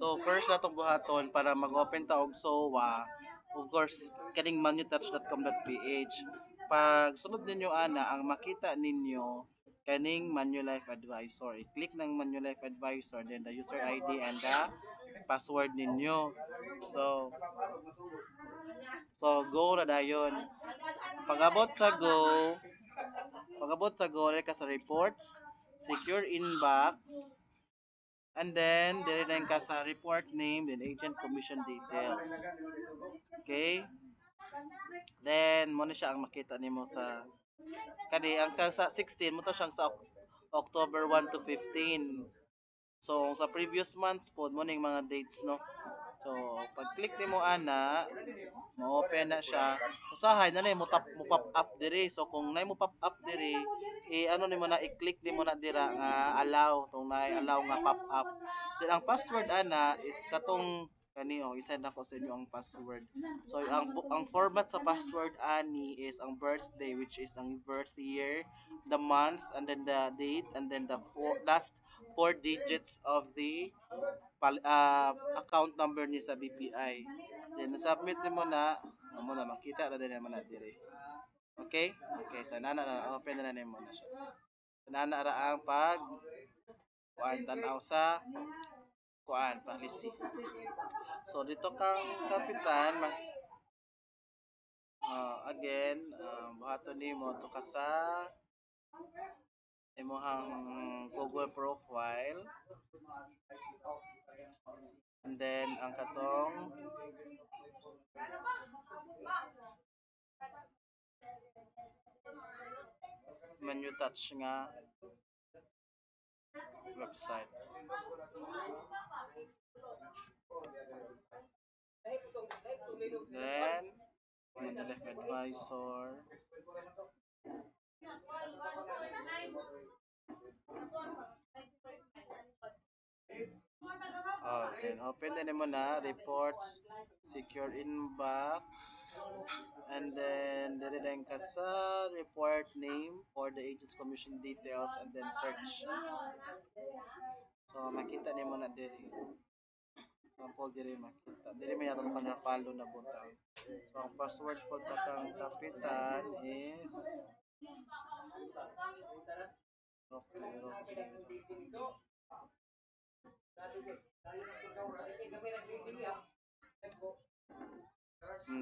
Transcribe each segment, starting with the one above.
So first natong buhaton para mag-open ta og SOA, of course kaning manutouch.com.ph. Pag sunod ninyo ana ang makita ninyo kaning Manulife Advisor. I-click ng Manulife Advisor, then the user ID and the password ninyo. So go na dayon. Pag-abot sa go, dili ka sa reports, secure inbox, and then dili na ka sa report name, then agent commission details. Okay? Then mo na siya ang makita nimo sa kani ang sa 16 mo to siyang sa October 1 to 15. So sa previous months po mo ning mga dates no. So pag click nimo ana, mo-open na siya. Usahay na mo pop up diri. So kung nay mo pop up diri, ano nimo na i-click nimo na dira nga allow tong nay allow nga pop up. Then ang password ana is katong kani i-send ako sa inyo ang password. So ang format sa password ani is ang birthday, which is ang birth year, the month, and then the date, and then the last four digits of the account number ni sa BPI. Then submit mo na, mo na makita na din naman na dire. Okay? Okay, so nana na open na nimo na siya. Nana ra ang pag kuan tan-aw sa kuan policy. So dito kang kapitan again, buhaton nimo to ka sa imong Google profile, and then ang katong menu touch nga website. Then Manalef Advisor. Then open na mo na reports, secure inbox, and then dire lang ka sa report name for the agent's commission details, and then search. So makita nimo na diri. Sample diri makita. Diri may nato kanang follow na butang. So ang password po sa kang kapitan is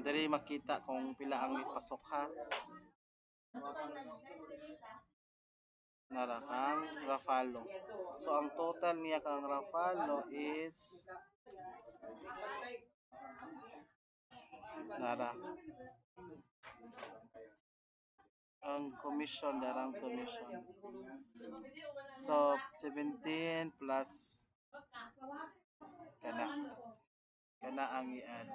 diri makita kung pila ang ipasok ha. Nara kang Rafalo. So ang total niya kang Rafalo is nara ang commission darang commission. So 17 plus kana ang i-add.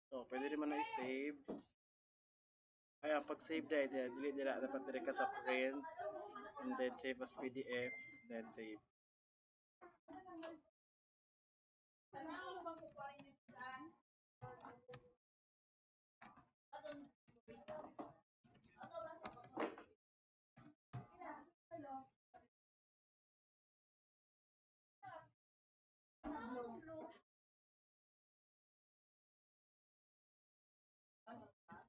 So, pwede rin man na i-save. Ay, pag-save dili nila dapat dire ka sa print, and then save as PDF, then save.